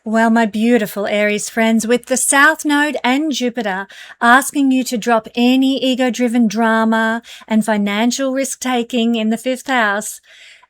Well, my beautiful Aries friends, with the South Node and Jupiter asking you to drop any ego-driven drama and financial risk-taking in the 5th house,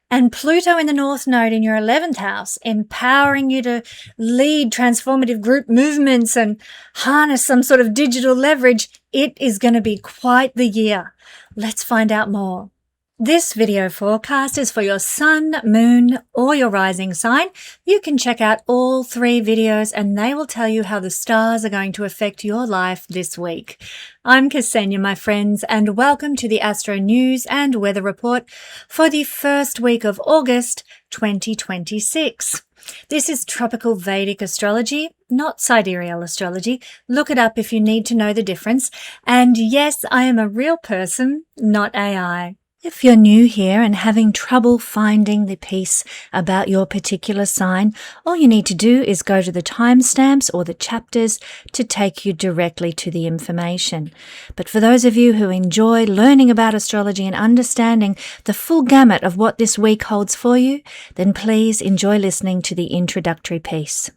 and Pluto in the North Node in your 11th house, empowering you to lead transformative group movements and harness some sort of digital leverage, it is going to be quite the year. Let's find out more. This video forecast is for your sun, moon, or your rising sign. You can check out all 3 videos and they will tell you how the stars are going to affect your life this week. I'm Kesenya, my friends, and welcome to the Astro News and Weather Report for the first week of August 2026. This is tropical Vedic astrology, not sidereal astrology. Look it up if you need to know the difference. And yes, I am a real person, not AI. If you're new here and having trouble finding the piece about your particular sign, all you need to do is go to the timestamps or the chapters to take you directly to the information. But for those of you who enjoy learning about astrology and understanding the full gamut of what this week holds for you, then please enjoy listening to the introductory piece.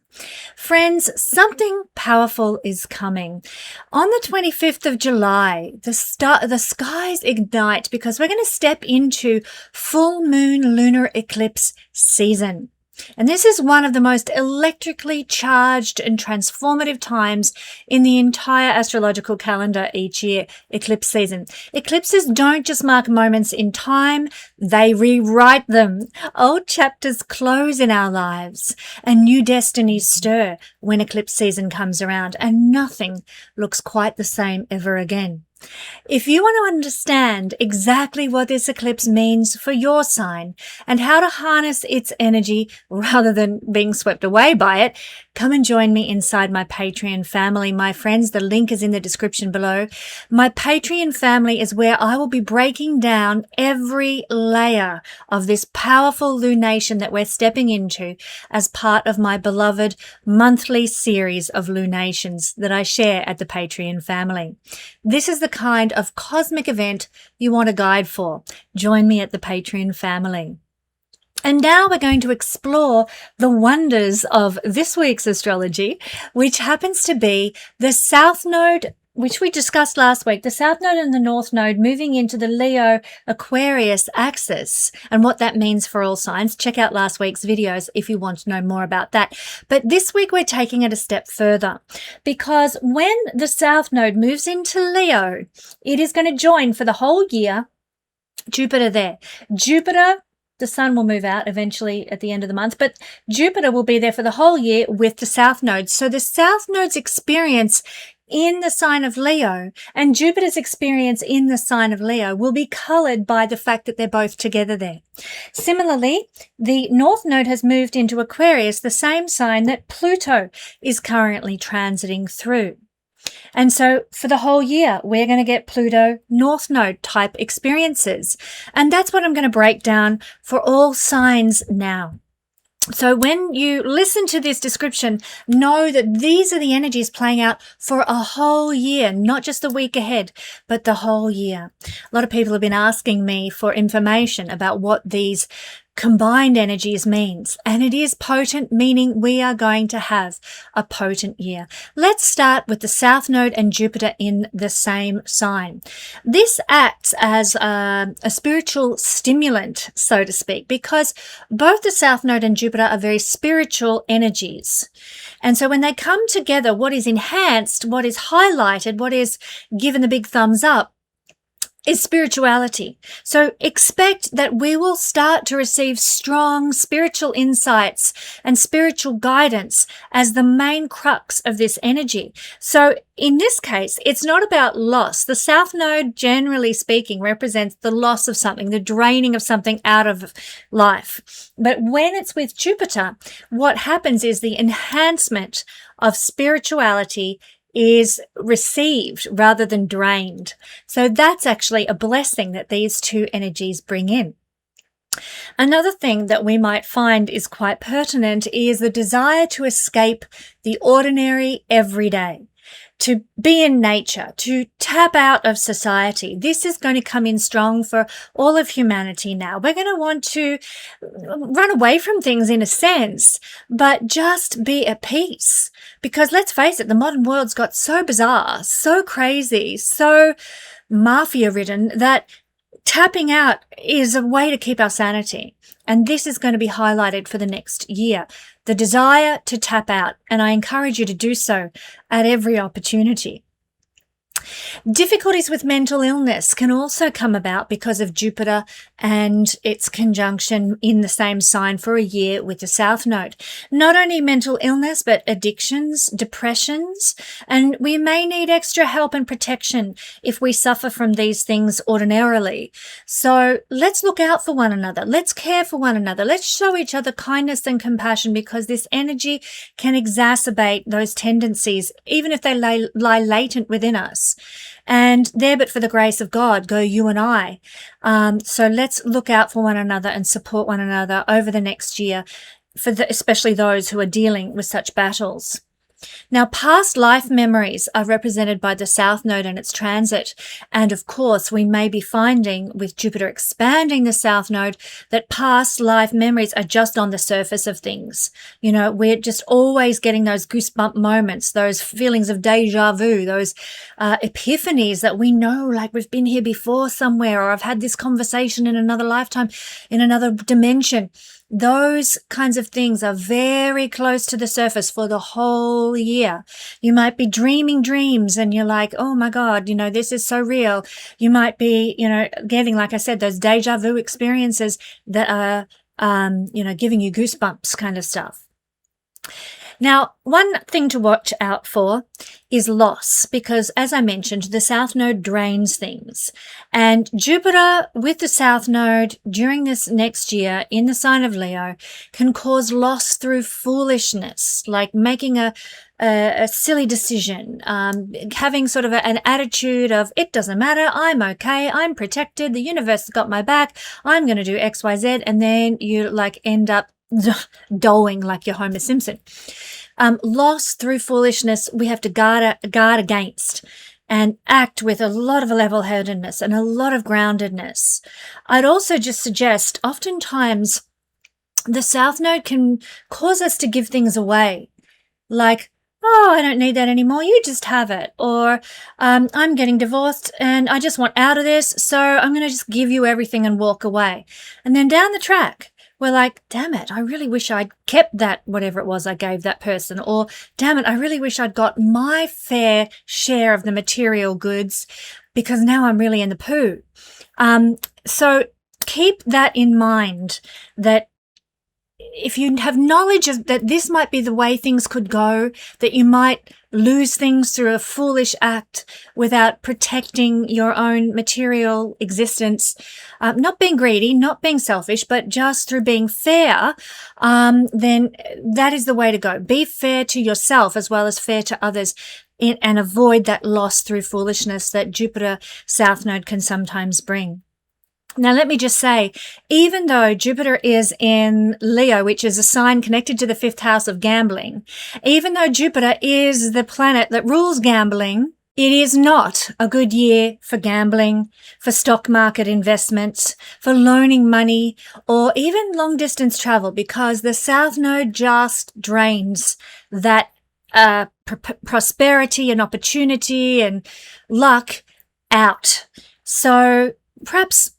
Friends, something powerful is coming. On the 25th of July, the skies ignite because we're going to step into full moon lunar eclipse season. And this is one of the most electrically charged and transformative times in the entire astrological calendar each year, eclipse season. Eclipses don't just mark moments in time, they rewrite them. Old chapters close in our lives and new destinies stir when eclipse season comes around, and nothing looks quite the same ever again. If you want to understand exactly what this eclipse means for your sign and how to harness its energy rather than being swept away by it, come and join me inside my Patreon family, my friends. The link is in the description below. My Patreon family is where I will be breaking down every layer of this powerful lunation that we're stepping into as part of my beloved monthly series of lunations that I share at the Patreon family. This is the kind of cosmic event you want a guide for. Join me at the Patreon family. And now we're going to explore the wonders of this week's astrology, which happens to be the South Node, which we discussed last week, the South Node and the North Node moving into the Leo Aquarius axis and what that means for all signs. Check out last week's videos if you want to know more about that. But this week we're taking it a step further, because when the South Node moves into Leo, it is going to join for the whole year Jupiter there. Jupiter, the sun will move out eventually at the end of the month, but Jupiter will be there for the whole year with the South Node. So the South Node's experience in the sign of Leo and Jupiter's experience in the sign of Leo will be colored by the fact that they're both together there. Similarly, the North Node has moved into Aquarius, the same sign that Pluto is currently transiting through. And so for the whole year, we're going to get Pluto North Node type experiences. And that's what I'm going to break down for all signs now. So when you listen to this description, know that these are the energies playing out for a whole year, not just the week ahead, but the whole year. A lot of people have been asking me for information about what these combined energies means, and it is potent, meaning we are going to have a potent year. Let's start with the South Node and Jupiter in the same sign. This acts as a spiritual stimulant, so to speak, because both the South Node and Jupiter are very spiritual energies. And so when they come together, what is enhanced, what is highlighted, what is given the big thumbs up is spirituality. So expect that we will start to receive strong spiritual insights and spiritual guidance as the main crux of this energy. So in this case, it's not about loss. The South Node, generally speaking, represents the loss of something, the draining of something out of life. But when it's with Jupiter, what happens is the enhancement of spirituality is received rather than drained. So that's actually a blessing that these two energies bring in. Another thing that we might find is quite pertinent is the desire to escape the ordinary everyday. to be in nature, to tap out of society. This is going to come in strong for all of humanity now. We're going to want to run away from things in a sense, but just be at peace. Because let's face it, the modern world's got so bizarre, so crazy, so mafia-ridden that tapping out is a way to keep our sanity. And this is going to be highlighted for the next year. The desire to tap out. And I encourage you to do so at every opportunity. Difficulties with mental illness can also come about because of Jupiter and its conjunction in the same sign for a year with the South Node. Not only mental illness, but addictions, depressions, and we may need extra help and protection if we suffer from these things ordinarily. So let's look out for one another. Let's care for one another. Let's show each other kindness and compassion, because this energy can exacerbate those tendencies, even if they lie latent within us. And there, but for the grace of God, go you and I. So let's look out for one another and support one another over the next year, especially those who are dealing with such battles. Now, past life memories are represented by the South Node and its transit. And of course, we may be finding with Jupiter expanding the South Node that past life memories are just on the surface of things. You know, we're just always getting those goosebump moments, those feelings of deja vu, those epiphanies that we know, like we've been here before somewhere, or I've had this conversation in another lifetime, in another dimension. Those kinds of things are very close to the surface for the whole year. You might be dreaming dreams and you're like, oh my God, you know, this is so real. You might be, you know, getting, like I said, those deja vu experiences that are, you know, giving you goosebumps kind of stuff. Now, one thing to watch out for is loss, because as I mentioned, the South Node drains things. And Jupiter with the South Node during this next year in the sign of Leo can cause loss through foolishness, like making a silly decision, having sort of an attitude of, it doesn't matter, I'm okay, I'm protected, the universe has got my back, I'm going to do X, Y, Z, and then you like end up doling like you're Homer Simpson. Loss through foolishness we have to guard against and act with a lot of level-headedness and a lot of groundedness. I'd also just suggest oftentimes the South Node can cause us to give things away, like, oh, I don't need that anymore, you just have it. Or I'm getting divorced and I just want out of this, so I'm going to just give you everything and walk away. And then down the track, we're like, damn it, I really wish I'd kept that, whatever it was I gave that person. Or, damn it, I really wish I'd got my fair share of the material goods, because now I'm really in the poo. So keep that in mind, that if you have knowledge of that this might be the way things could go, that you might lose things through a foolish act without protecting your own material existence, not being greedy, not being selfish, but just through being fair, then that is the way to go. Be fair to yourself as well as fair to others, and avoid that loss through foolishness that Jupiter South Node can sometimes bring. Now, let me just say, even though Jupiter is in Leo, which is a sign connected to the 5th house of gambling, even though Jupiter is the planet that rules gambling, it is not a good year for gambling, for stock market investments, for loaning money, or even long-distance travel, because the South Node just drains that prosperity and opportunity and luck out. So perhaps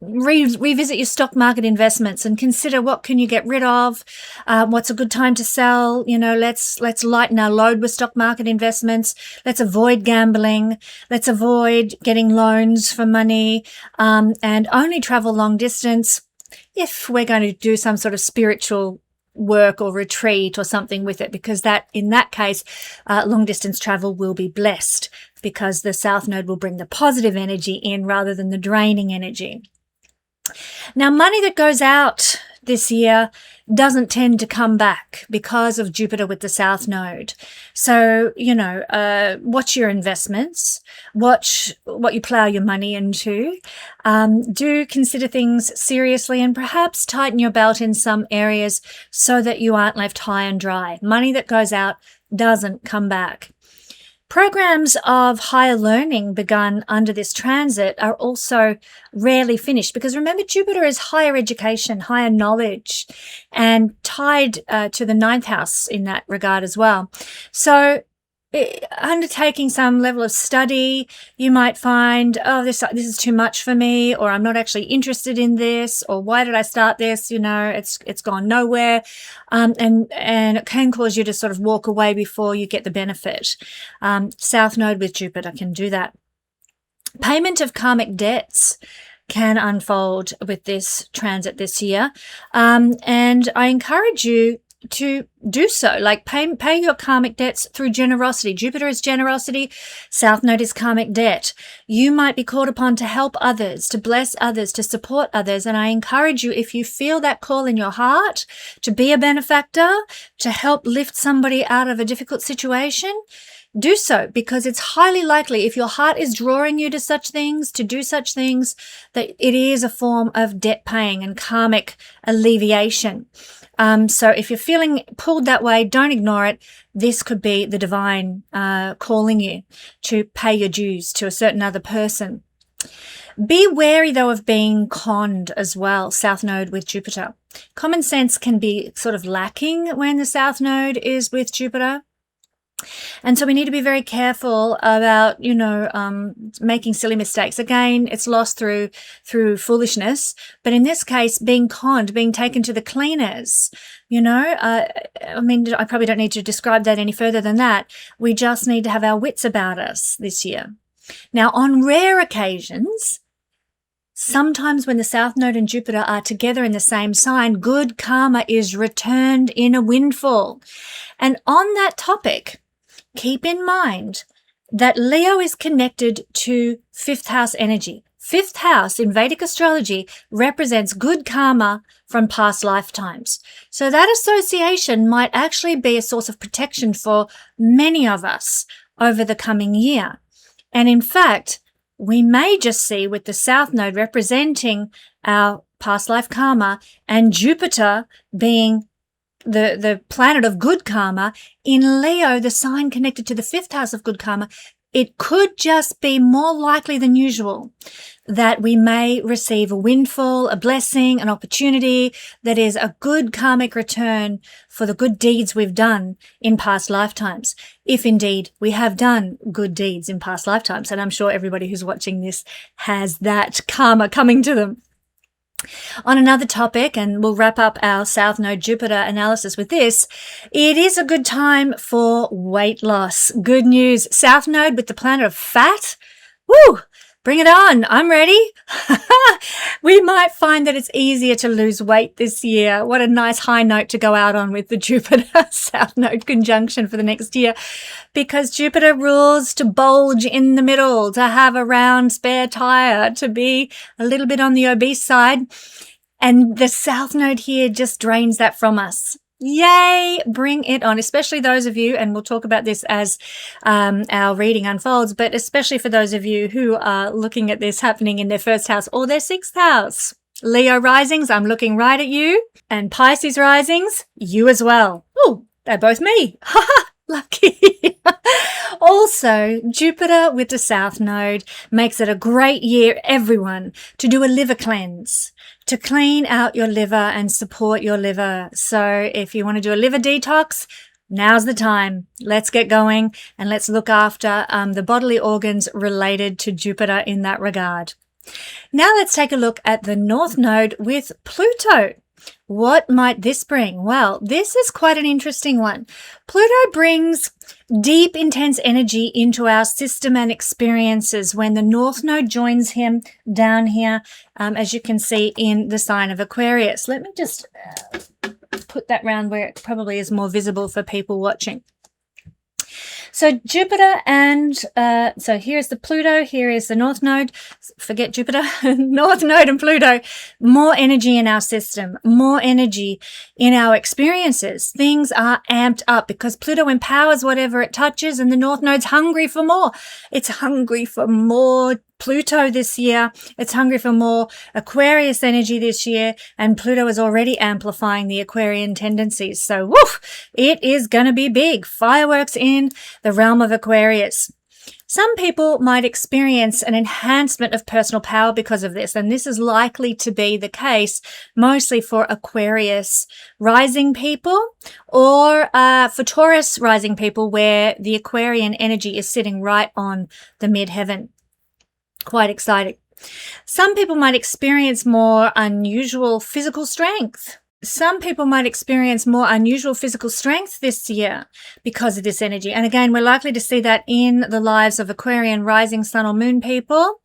revisit your stock market investments and consider what can you get rid of, what's a good time to sell. You know, let's lighten our load with stock market investments. Let's avoid gambling. Let's avoid getting loans for money, and only travel long distance if we're going to do some sort of spiritual work or retreat or something with it, because that, in that case, long distance travel will be blessed, because the South Node will bring the positive energy in rather than the draining energy. Now, money that goes out this year doesn't tend to come back because of Jupiter with the South Node. So, you know, watch your investments, watch what you plow your money into. Do consider things seriously and perhaps tighten your belt in some areas so that you aren't left high and dry. Money that goes out doesn't come back. Programs of higher learning begun under this transit are also rarely finished, because remember, Jupiter is higher education, higher knowledge, and tied to the ninth house in that regard as well. So undertaking some level of study, you might find, oh, this is too much for me, or I'm not actually interested in this, or why did I start this? It's gone nowhere, and it can cause you to sort of walk away before you get the benefit. South Node with Jupiter can do that. Payment of karmic debts can unfold with this transit this year, and I encourage you to do so. Like pay your karmic debts through generosity. Jupiter is generosity. South Node is karmic debt. You might be called upon to help others, to bless others, to support others. And I encourage you, if you feel that call in your heart to be a benefactor, to help lift somebody out of a difficult situation, do so, because it's highly likely, if your heart is drawing you to such things, to do such things, that it is a form of debt paying and karmic alleviation. So if you're feeling pulled that way, don't ignore it. This could be the divine calling you to pay your dues to a certain other person. Be wary, though, of being conned as well, South Node with Jupiter. Common sense can be sort of lacking when the South Node is with Jupiter. And so we need to be very careful about, making silly mistakes. Again, it's lost through foolishness. But in this case, being conned, being taken to the cleaners, I probably don't need to describe that any further than that. We just need to have our wits about us this year. Now, on rare occasions, sometimes when the South Node and Jupiter are together in the same sign, good karma is returned in a windfall. And on that topic, keep in mind that Leo is connected to fifth house energy. Fifth house in Vedic astrology represents good karma from past lifetimes. So that association might actually be a source of protection for many of us over the coming year. And in fact, we may just see, with the South Node representing our past life karma and Jupiter being the planet of good karma, in Leo, the sign connected to the fifth house of good karma, it could just be more likely than usual that we may receive a windfall, a blessing, an opportunity that is a good karmic return for the good deeds we've done in past lifetimes. If indeed we have done good deeds in past lifetimes, and I'm sure everybody who's watching this has that karma coming to them. On another topic, and we'll wrap up our South Node Jupiter analysis with this, it is a good time for weight loss. Good news. South Node with the planet of fat. Woo! Bring it on. I'm ready. We might find that it's easier to lose weight this year. What a nice high note to go out on with the Jupiter South Node conjunction for the next year, because Jupiter rules to bulge in the middle, to have a round spare tire, to be a little bit on the obese side. And the South Node here just drains that from us. Yay! Bring it on, especially those of you, and we'll talk about this as our reading unfolds, but especially for those of you who are looking at this happening in their first house or their sixth house. Leo risings, I'm looking right at you, and Pisces risings, you as well. Oh, they're both me. Lucky. Also, Jupiter with the South Node makes it a great year, everyone, to do a liver cleanse, to clean out your liver and support your liver. So if you want to do a liver detox, now's the time. Let's get going and let's look after the bodily organs related to Jupiter in that regard. Now let's take a look at the North Node with Pluto. What might this bring? Well, this is quite an interesting one. Pluto brings deep, intense energy into our system and experiences when the North Node joins him down here, as you can see in the sign of Aquarius. Let me just put that round where it probably is more visible for people watching. So Jupiter and, so here's the Pluto, here is the North Node, forget Jupiter, North Node and Pluto, more energy in our system, more energy in our experiences. Things are amped up because Pluto empowers whatever it touches, and the North Node's hungry for more. It's hungry for more Pluto this year. It's hungry for more Aquarius energy this year, and Pluto is already amplifying the Aquarian tendencies. So, woof, it is going to be big. Fireworks in the realm of Aquarius. Some people might experience an enhancement of personal power because of this, and this is likely to be the case mostly for Aquarius rising people or for Taurus rising people where the Aquarian energy is sitting right on the midheaven. Quite exciting. Some people might experience more unusual physical strength. Some people might experience more unusual physical strength this year because of this energy. And again, we're likely to see that in the lives of Aquarian rising sun or moon people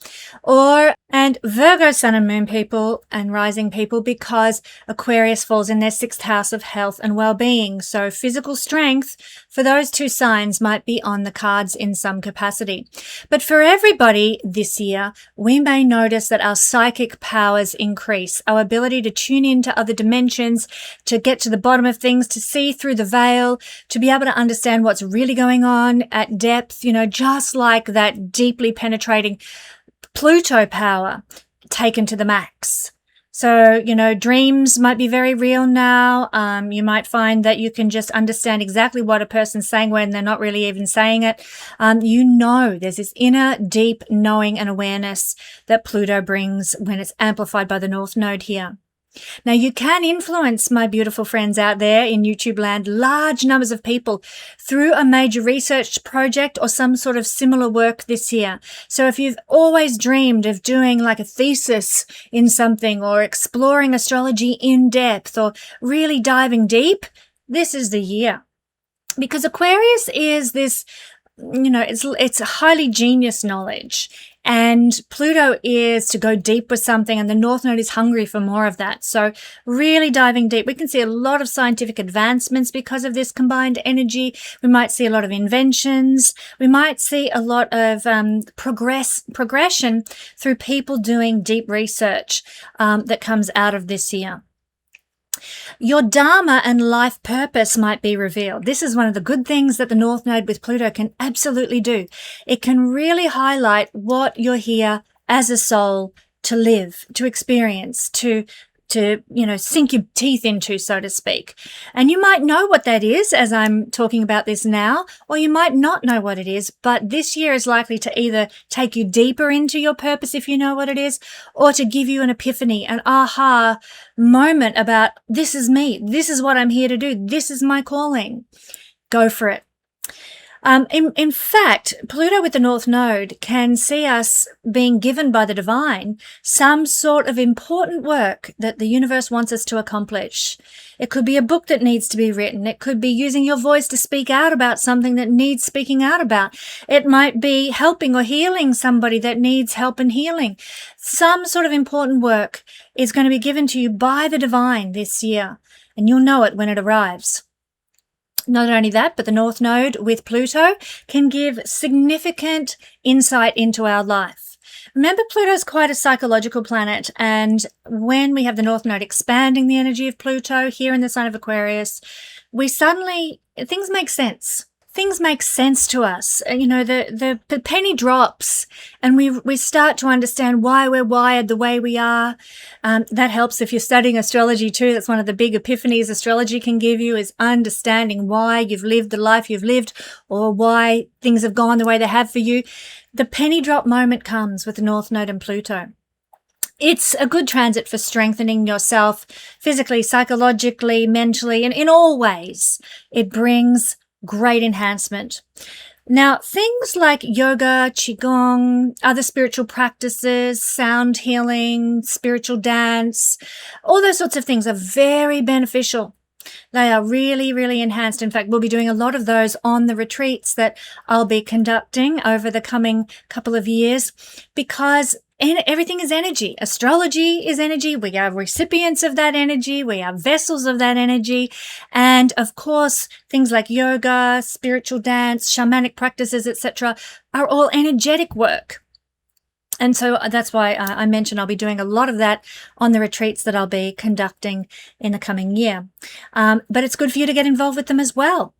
and Virgo sun and moon people and rising people, because Aquarius falls in their 6th house of health and well-being. So physical strength for those two signs might be on the cards in some capacity. But for everybody this year, we may notice that our psychic powers increase, our ability to tune into other dimensions, to get to the bottom of things, to see through the veil, to be able to understand what's really going on at depth, just like that deeply penetrating Pluto power taken to the max. So, dreams might be very real now. You might find that you can just understand exactly what a person's saying when they're not really even saying it. There's this inner deep knowing and awareness that Pluto brings when it's amplified by the North Node here. Now, you can influence, my beautiful friends out there in YouTube land, large numbers of people through a major research project or some sort of similar work this year. So if you've always dreamed of doing like a thesis in something or exploring astrology in depth or really diving deep, this is the year. Because Aquarius is this, it's highly genius knowledge. And Pluto is to go deep with something, and the North Node is hungry for more of that. So really diving deep. We can see a lot of scientific advancements because of this combined energy. We might see a lot of inventions. We might see a lot of progression through people doing deep research that comes out of this year. Your dharma and life purpose might be revealed. This is one of the good things that the North Node with Pluto can absolutely do. It can really highlight what you're here as a soul to live, to experience, to sink your teeth into, so to speak. And you might know what that is as I'm talking about this now, or you might not know what it is, but this year is likely to either take you deeper into your purpose if you know what it is, or to give you an epiphany, an aha moment about this is me, this is what I'm here to do, this is my calling. Go for it. In fact, Pluto with the North Node can see us being given by the divine some sort of important work that the universe wants us to accomplish. It could be a book that needs to be written. It could be using your voice to speak out about something that needs speaking out about. It might be helping or healing somebody that needs help and healing. Some sort of important work is going to be given to you by the divine this year, and you'll know it when it arrives. Not only that, but the North Node with Pluto can give significant insight into our life. Remember, Pluto's quite a psychological planet, and when we have the North Node expanding the energy of Pluto here in the sign of Aquarius, things make sense. Things make sense to us. The penny drops, and we start to understand why we're wired the way we are. That helps if you're studying astrology too. That's one of the big epiphanies astrology can give you, is understanding why you've lived the life you've lived, or why things have gone the way they have for you. The penny drop moment comes with the North Node and Pluto. It's a good transit for strengthening yourself physically, psychologically, mentally, and in all ways. It brings great enhancement. Now, things like yoga, qigong, other spiritual practices, sound healing, spiritual dance, all those sorts of things are very beneficial. They are really, really enhanced. In fact, we'll be doing a lot of those on the retreats that I'll be conducting over the coming couple of years, because everything is energy. Astrology is energy. We are recipients of that energy. We are vessels of that energy. And of course, things like yoga, spiritual dance, shamanic practices, etc., are all energetic work. And so that's why I mentioned I'll be doing a lot of that on the retreats that I'll be conducting in the coming year. But it's good for you to get involved with them as well.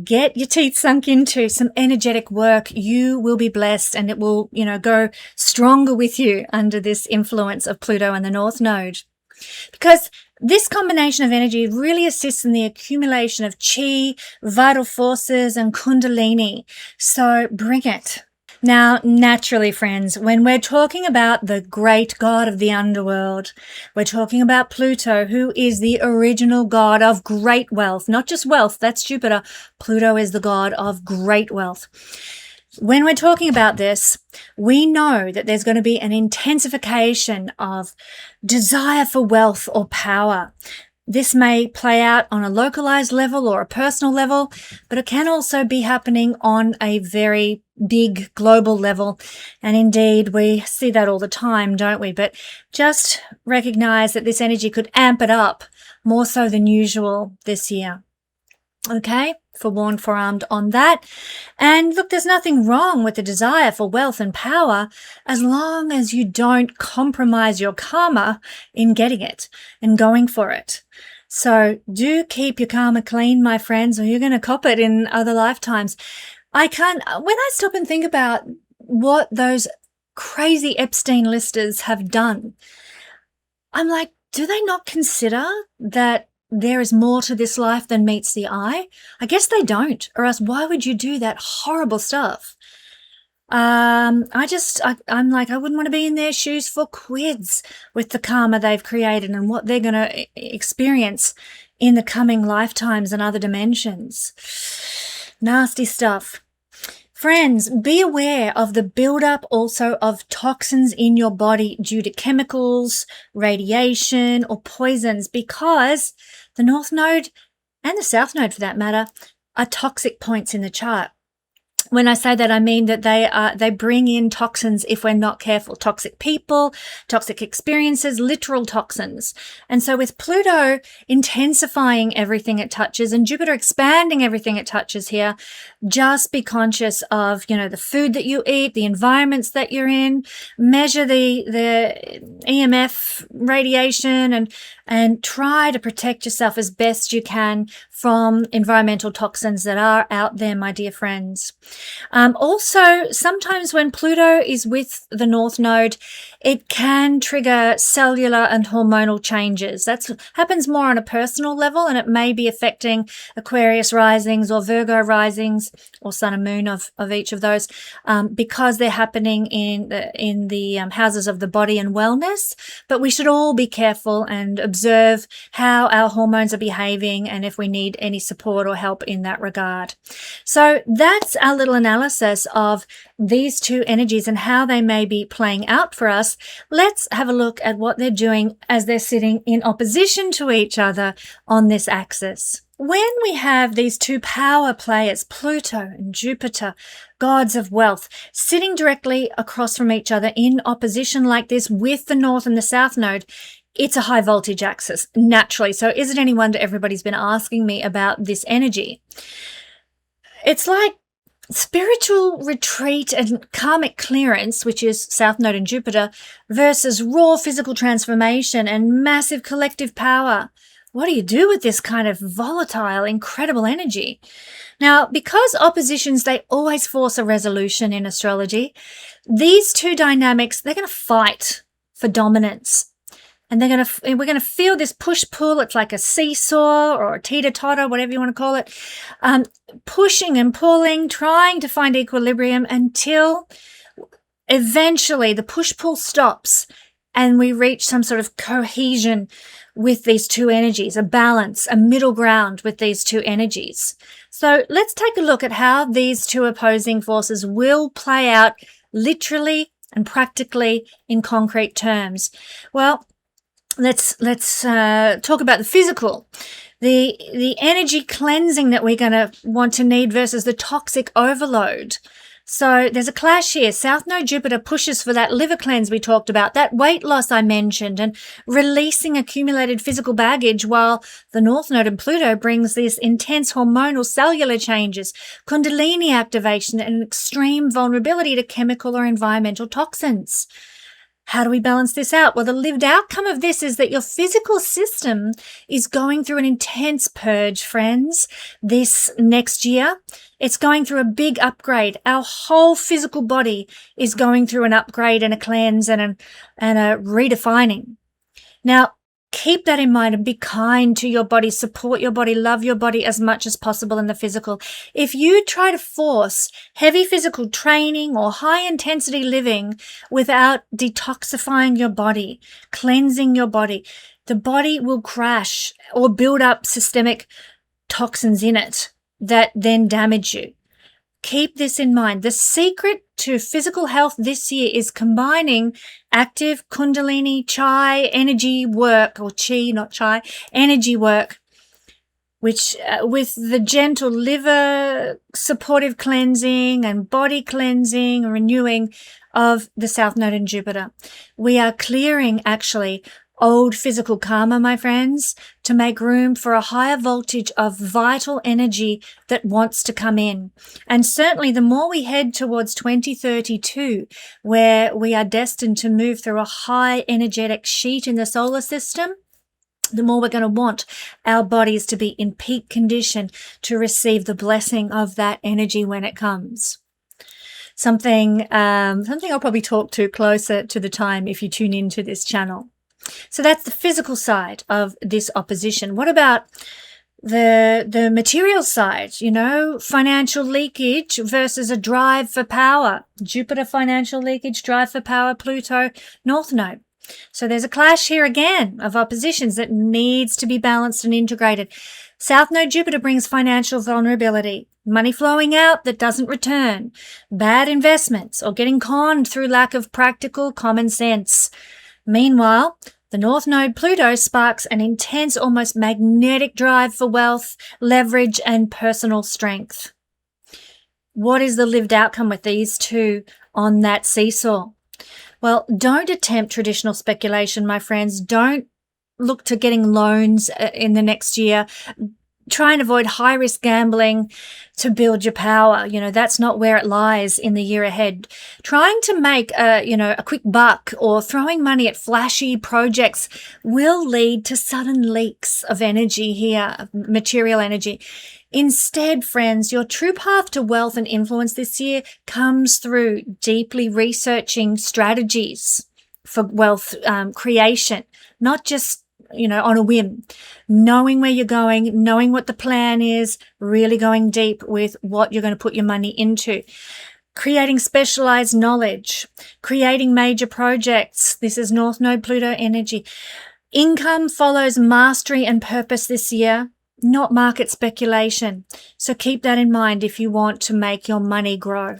Get your teeth sunk into some energetic work. You will be blessed, and it will, go stronger with you under this influence of Pluto and the North Node. Because this combination of energy really assists in the accumulation of chi, vital forces, and kundalini. So bring it. Now, naturally, friends, when we're talking about the great god of the underworld, we're talking about Pluto, who is the original god of great wealth. Not just wealth, that's Jupiter. Pluto is the god of great wealth. When we're talking about this, we know that there's going to be an intensification of desire for wealth or power. This may play out on a localized level or a personal level, but it can also be happening on a very big global level. And indeed, we see that all the time, don't we? But just recognize that this energy could amp it up more so than usual this year. Okay, forewarned, forearmed on that. And look, there's nothing wrong with the desire for wealth and power as long as you don't compromise your karma in getting it and going for it. So do keep your karma clean, my friends, or you're going to cop it in other lifetimes. When I stop and think about what those crazy Epstein listers have done, I'm like, do they not consider that there is more to this life than meets the eye? I guess they don't, or else why would you do that horrible stuff? I'm like, I wouldn't want to be in their shoes for quids with the karma they've created and what they're going to experience in the coming lifetimes and other dimensions. Nasty stuff. Friends, be aware of the buildup also of toxins in your body due to chemicals, radiation, or poisons, because the North Node and the South Node, for that matter, are toxic points in the chart. When I say that, I mean that they bring in toxins if we're not careful. Toxic people, toxic experiences, literal toxins. And so with Pluto intensifying everything it touches and Jupiter expanding everything it touches here, just be conscious of, the food that you eat, the environments that you're in, measure the EMF radiation and try to protect yourself as best you can from environmental toxins that are out there, my dear friends. Also, sometimes when Pluto is with the North Node, it can trigger cellular and hormonal changes. That happens more on a personal level, and it may be affecting Aquarius risings or Virgo risings or Sun and Moon of each of those, because they're happening in the houses of the body and wellness. But we should all be careful and observe how our hormones are behaving and if we need any support or help in that regard. So that's our little analysis of these two energies and how they may be playing out for us. Let's have a look at what they're doing as they're sitting in opposition to each other on this axis. When we have these two power players, Pluto and Jupiter, gods of wealth, sitting directly across from each other in opposition like this with the North and the South Node, it's a high voltage axis, naturally. So is it any wonder everybody's been asking me about this energy? It's like spiritual retreat and karmic clearance, which is South Node and Jupiter, versus raw physical transformation and massive collective power. What do you do with this kind of volatile, incredible energy? Now, because oppositions, they always force a resolution in astrology, these two dynamics, they're going to fight for dominance. And we're going to feel this push-pull. It's like a seesaw or a teeter-totter, whatever you want to call it, pushing and pulling, trying to find equilibrium until eventually the push-pull stops and we reach some sort of cohesion with these two energies, a balance, a middle ground with these two energies. So let's take a look at how these two opposing forces will play out literally and practically in concrete terms. Well, let's talk about the physical, the energy cleansing that we're going to want to need versus the toxic overload. So there's a clash here. South Node Jupiter pushes for that liver cleanse we talked about, that weight loss I mentioned, and releasing accumulated physical baggage, while the North Node and Pluto brings this intense hormonal cellular changes, kundalini activation, and extreme vulnerability to chemical or environmental toxins. How do we balance this out? Well, the lived outcome of this is that your physical system is going through an intense purge, friends, this next year. It's going through a big upgrade. Our whole physical body is going through an upgrade and a cleanse and a redefining. Now, keep that in mind and be kind to your body, support your body, love your body as much as possible in the physical. If you try to force heavy physical training or high intensity living without detoxifying your body, cleansing your body, the body will crash or build up systemic toxins in it that then damage you. Keep this in mind. The secret to physical health this year is combining active Kundalini Chai energy work, or Chi, not Chai, energy work, which with the gentle liver supportive cleansing and body cleansing and renewing of the South Node in Jupiter. We are clearing actually old physical karma, my friends, to make room for a higher voltage of vital energy that wants to come in. And certainly the more we head towards 2032, where we are destined to move through a high energetic sheet in the solar system, the more we're going to want our bodies to be in peak condition to receive the blessing of that energy when it comes. Something I'll probably talk to closer to the time if you tune into this channel. So that's the physical side of this opposition. What about the material side? You know, financial leakage versus a drive for power. Jupiter financial leakage, drive for power, Pluto, North Node. So there's a clash here again of oppositions that needs to be balanced and integrated. South Node Jupiter brings financial vulnerability, money flowing out that doesn't return, bad investments, or getting conned through lack of practical common sense. Meanwhile, the North Node Pluto sparks an intense, almost magnetic drive for wealth, leverage, and personal strength. What is the lived outcome with these two on that seesaw? Well, don't attempt traditional speculation, my friends. Don't look to getting loans in the next year. Try and avoid high-risk gambling to build your power. You know, that's not where it lies in the year ahead. Trying to make a quick buck or throwing money at flashy projects will lead to sudden leaks of energy here, material energy. Instead, friends, your true path to wealth and influence this year comes through deeply researching strategies for wealth creation, not just on a whim, knowing where you're going, knowing what the plan is, really going deep with what you're going to put your money into, creating specialized knowledge, creating major projects. This is North Node Pluto energy. Income follows mastery and purpose this year, not market speculation. So keep that in mind if you want to make your money grow.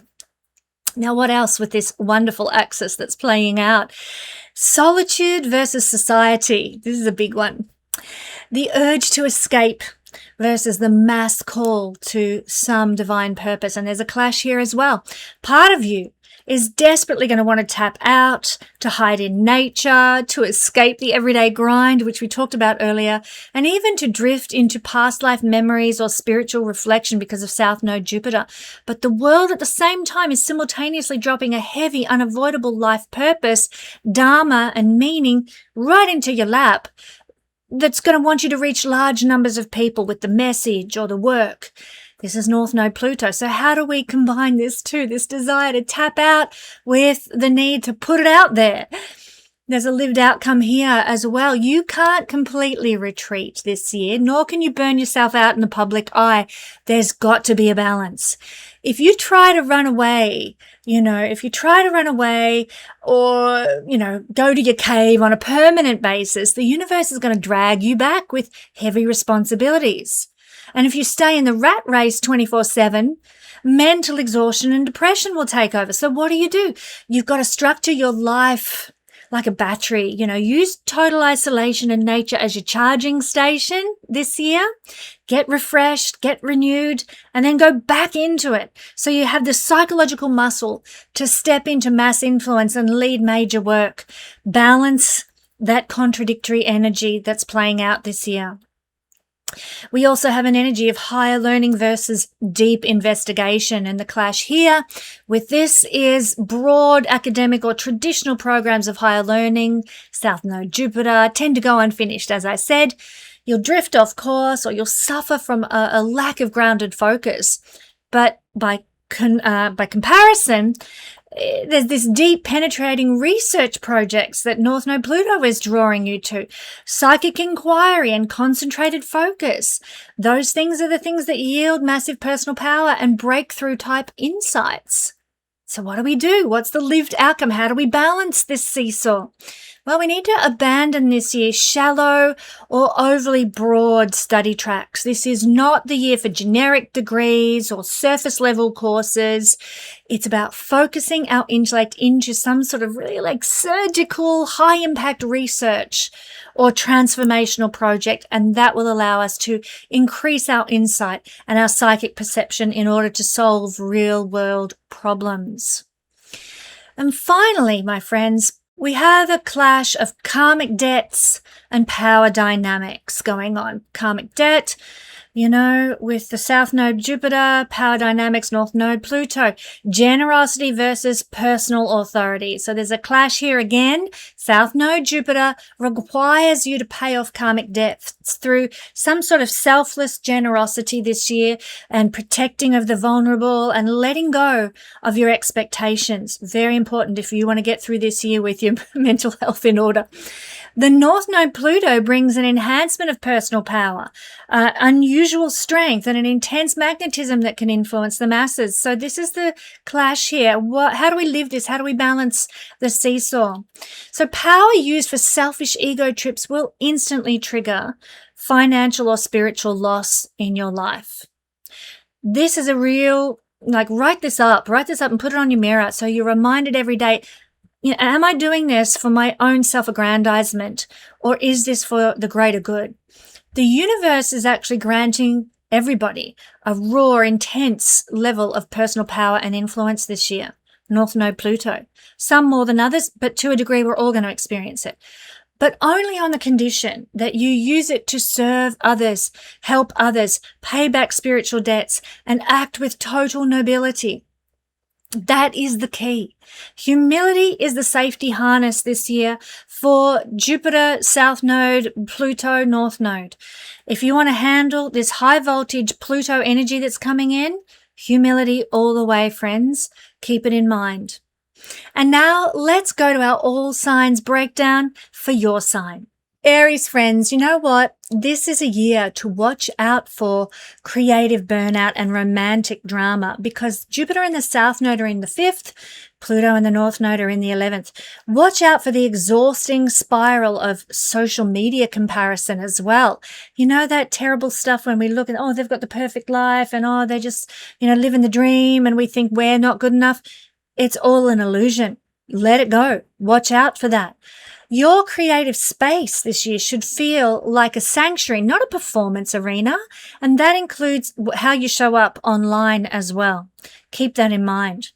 Now, what else with this wonderful axis that's playing out? Solitude versus society. This is a big one. The urge to escape versus the mass call to some divine purpose. And there's a clash here as well. Part of you is desperately going to want to tap out, to hide in nature, to escape the everyday grind, which we talked about earlier, and even to drift into past life memories or spiritual reflection because of South Node Jupiter. But the world at the same time is simultaneously dropping a heavy, unavoidable life purpose, dharma, and meaning right into your lap that's going to want you to reach large numbers of people with the message or the work. This is North Node Pluto. So how do we combine this too? This desire to tap out with the need to put it out there. There's a lived outcome here as well. You can't completely retreat this year, nor can you burn yourself out in the public eye. There's got to be a balance. If you try to run away, or, go to your cave on a permanent basis, the universe is going to drag you back with heavy responsibilities. And if you stay in the rat race 24/7, mental exhaustion and depression will take over. So what do? You've got to structure your life like a battery. Use total isolation and nature as your charging station this year. Get refreshed, get renewed, and then go back into it. So you have the psychological muscle to step into mass influence and lead major work. Balance that contradictory energy that's playing out this year. We also have an energy of higher learning versus deep investigation, and the clash here with this is broad academic or traditional programs of higher learning. South Node Jupiter tend to go unfinished, as I said. You'll drift off course or you'll suffer from a lack of grounded focus. But by comparison, there's this deep penetrating research projects that North Node Pluto is drawing you to. Psychic inquiry and concentrated focus. Those things are the things that yield massive personal power and breakthrough type insights. So what do we do? What's the lived outcome? How do we balance this seesaw? Well, we need to abandon this year shallow or overly broad study tracks. This is not the year for generic degrees or surface level courses. It's about focusing our intellect into some sort of really like surgical, high impact research or transformational project, and that will allow us to increase our insight and our psychic perception in order to solve real world problems. And finally, my friends, we have a clash of karmic debts and power dynamics going on. Karmic debt, with the South Node Jupiter, power dynamics, North Node Pluto, generosity versus personal authority. So there's a clash here again. South Node Jupiter requires you to pay off karmic debts through some sort of selfless generosity this year and protecting of the vulnerable and letting go of your expectations. Very important if you want to get through this year with your mental health in order. The North Node Pluto brings an enhancement of personal power, unusual strength, and an intense magnetism that can influence the masses. So this is the clash here. How do we live this? How do we balance the seesaw? So power used for selfish ego trips will instantly trigger financial or spiritual loss in your life. This is a real, write this up and put it on your mirror so you're reminded every day, am I doing this for my own self-aggrandizement, or is this for the greater good? The universe is actually granting everybody a raw, intense level of personal power and influence this year. North Node Pluto. Some more than others, but to a degree we're all going to experience it. But only on the condition that you use it to serve others, help others, pay back spiritual debts, and act with total nobility. That is the key. Humility is the safety harness this year for Jupiter, South Node, Pluto, North Node. If you want to handle this high voltage Pluto energy that's coming in, humility all the way, friends. Keep it in mind. And now let's go to our all signs breakdown for your sign. Aries friends, you know what? This is a year to watch out for creative burnout and romantic drama because Jupiter and the South Node are in the 5th, Pluto and the North Node are in the 11th. Watch out for the exhausting spiral of social media comparison as well. You know that terrible stuff when we look at, they've got the perfect life and, they're just, living the dream and we think we're not good enough. It's all an illusion. Let it go. Watch out for that. Your creative space this year should feel like a sanctuary, not a performance arena, and that includes how you show up online as well. Keep that in mind.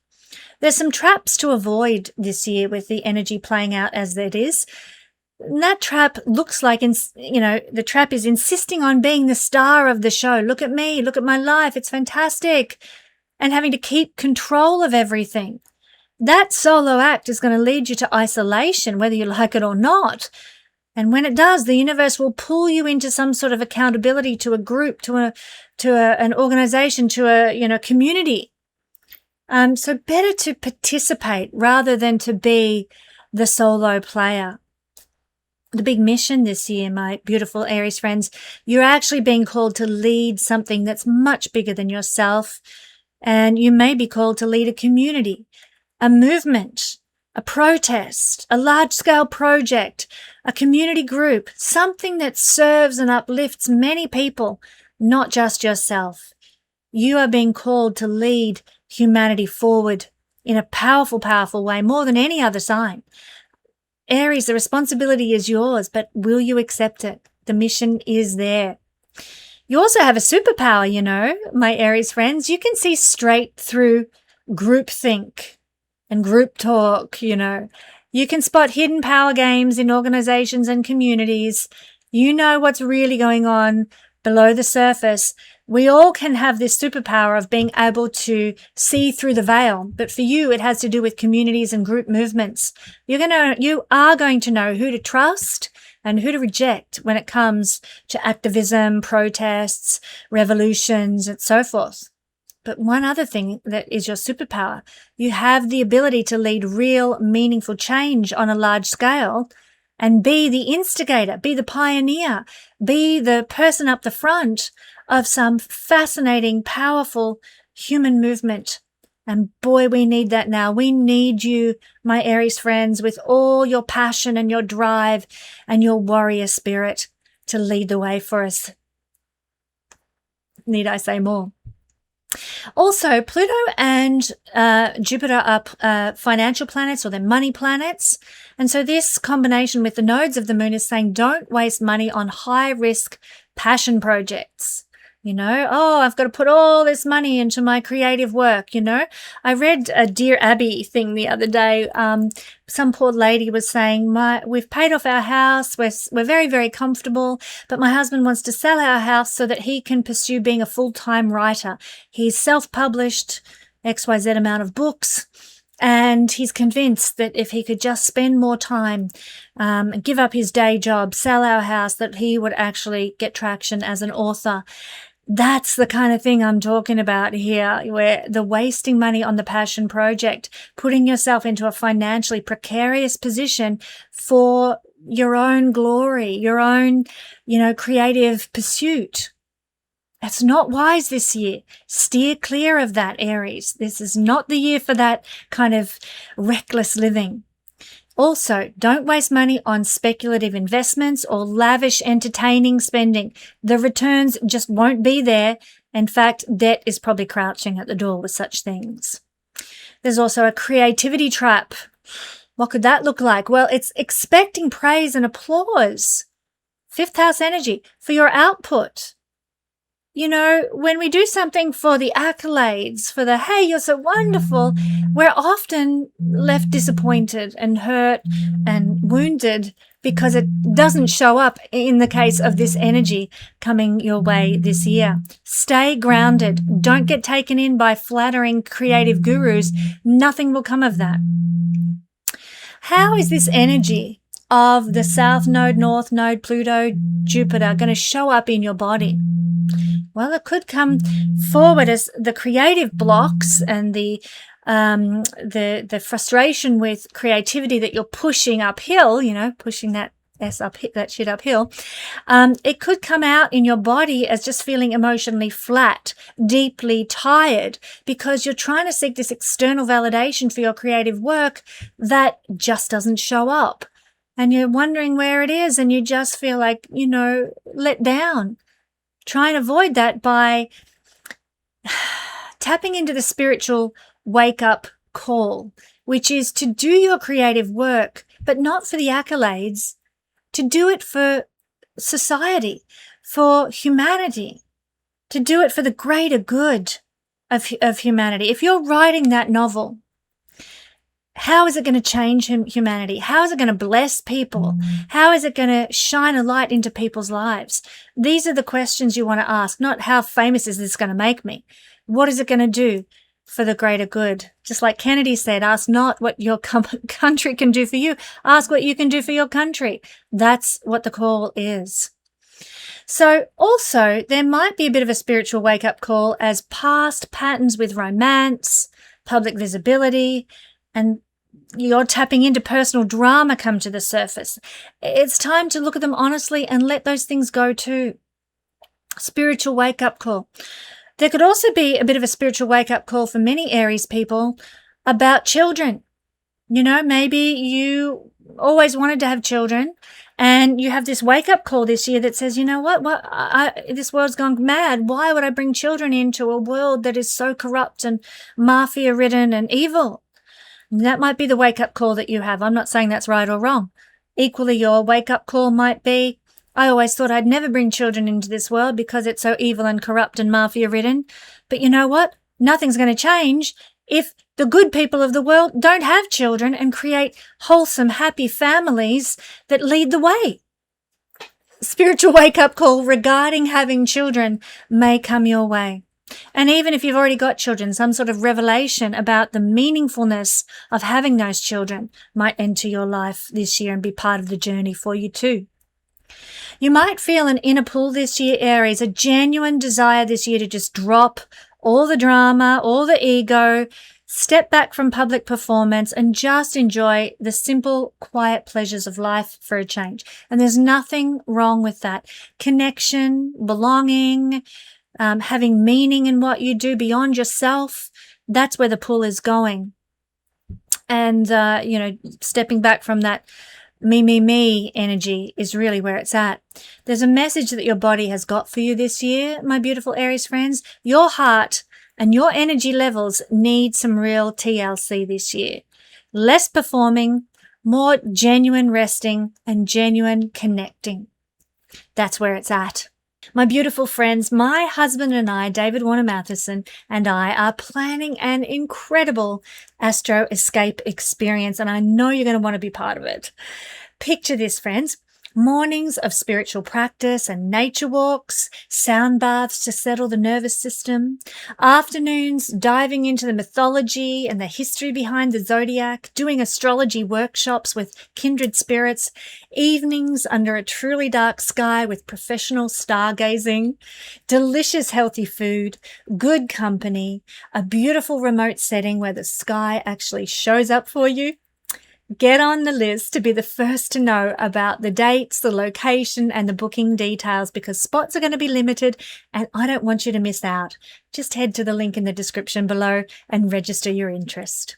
There's some traps to avoid this year with the energy playing out as it is. And that trap looks like, the trap is insisting on being the star of the show. Look at me, look at my life, it's fantastic. And having to keep control of everything. That solo act is going to lead you to isolation, whether you like it or not. And when it does, the universe will pull you into some sort of accountability to a group, to an organization, to a community. So better to participate rather than to be the solo player. The big mission this year, my beautiful Aries friends, you're actually being called to lead something that's much bigger than yourself. And you may be called to lead a community, a movement, a protest, a large-scale project, a community group, something that serves and uplifts many people, not just yourself. You are being called to lead humanity forward in a powerful, powerful way, more than any other sign. Aries, the responsibility is yours, but will you accept it? The mission is there. You also have a superpower, my Aries friends. You can see straight through groupthink and group talk, You can spot hidden power games in organizations and communities. You know what's really going on below the surface, we all can have this superpower of being able to see through the veil. But for you, it has to do with communities and group movements. You are going to know who to trust and who to reject when it comes to activism, protests, revolutions, and so forth. But one other thing that is your superpower, you have the ability to lead real, meaningful change on a large scale and be the instigator, be the pioneer, be the person up the front of some fascinating, powerful human movement. And boy, we need that now. We need you, my Aries friends, with all your passion and your drive and your warrior spirit to lead the way for us. Need I say more? Also, Pluto and Jupiter are financial planets, or they're money planets. And so this combination with the nodes of the moon is saying don't waste money on high-risk passion projects. I've got to put all this money into my creative work, I read a Dear Abby thing the other day. Some poor lady was saying, we've paid off our house, we're very, very comfortable, but my husband wants to sell our house so that he can pursue being a full-time writer. He's self-published XYZ amount of books, and he's convinced that if he could just spend more time, give up his day job, sell our house, that he would actually get traction as an author. That's the kind of thing I'm talking about here, where the wasting money on the passion project, putting yourself into a financially precarious position for your own glory, your own, creative pursuit. That's not wise this year. Steer clear of that, Aries. This is not the year for that kind of reckless living. Also, don't waste money on speculative investments or lavish entertaining spending. The returns just won't be there. In fact, debt is probably crouching at the door with such things. There's also a creativity trap. What could that look like? Well, it's expecting praise and applause. Fifth house energy for your output. When we do something for the accolades, for the, hey, you're so wonderful, we're often left disappointed and hurt and wounded because it doesn't show up in the case of this energy coming your way this year. Stay grounded. Don't get taken in by flattering creative gurus. Nothing will come of that. How is this energy of the South Node, North Node, Pluto, Jupiter going to show up in your body? Well, it could come forward as the creative blocks and the frustration with creativity that you're pushing uphill, pushing that shit uphill. It could come out in your body as just feeling emotionally flat, deeply tired, because you're trying to seek this external validation for your creative work that just doesn't show up. And you're wondering where it is, and you just feel like, let down. Try and avoid that by tapping into the spiritual wake-up call, which is to do your creative work, but not for the accolades, to do it for society, for humanity, to do it for the greater good of humanity. If you're writing that novel, how is it going to change humanity? How is it going to bless people? How is it going to shine a light into people's lives? These are the questions you want to ask, not how famous is this going to make me? What is it going to do for the greater good? Just like Kennedy said, ask not what your country can do for you. Ask what you can do for your country. That's what the call is. So also, there might be a bit of a spiritual wake-up call as past patterns with romance, public visibility, and you're tapping into personal drama come to the surface. It's time to look at them honestly and let those things go too. Spiritual wake-up call. There could also be a bit of a spiritual wake-up call for many Aries people about children. Maybe you always wanted to have children and you have this wake-up call this year that says, this world's gone mad. Why would I bring children into a world that is so corrupt and mafia-ridden and evil? That might be the wake-up call that you have. I'm not saying that's right or wrong. Equally, your wake-up call might be, I always thought I'd never bring children into this world because it's so evil and corrupt and mafia-ridden. But you know what? Nothing's going to change if the good people of the world don't have children and create wholesome, happy families that lead the way. spiritual wake-up call regarding having children may come your way. And even if you've already got children, some sort of revelation about the meaningfulness of having those children might enter your life this year and be part of the journey for you too. You might feel an inner pull this year, Aries, a genuine desire this year to just drop all the drama, all the ego, step back from public performance and just enjoy the simple, quiet pleasures of life for a change. And there's nothing wrong with that. Connection, belonging, having meaning in what you do beyond yourself, that's where the pull is going. And, stepping back from that me energy is really where it's at. There's a message that your body has got for you this year, my beautiful Aries friends. Your heart and your energy levels need some real TLC this year. Less performing, more genuine resting and genuine connecting. That's where it's at. My beautiful friends, my husband and I, David Warner Matheson, and I are planning an incredible astro escape experience, and I know you're going to want to be part of it. Picture this, friends. Mornings of spiritual practice and nature walks, sound baths to settle the nervous system, afternoons diving into the mythology and the history behind the zodiac, doing astrology workshops with kindred spirits, evenings under a truly dark sky with professional stargazing, delicious healthy food, good company, a beautiful remote setting where the sky actually shows up for you. Get on the list to be the first to know about the dates, the location, and the booking details because spots are going to be limited and I don't want you to miss out. Just head to the link in the description below and register your interest.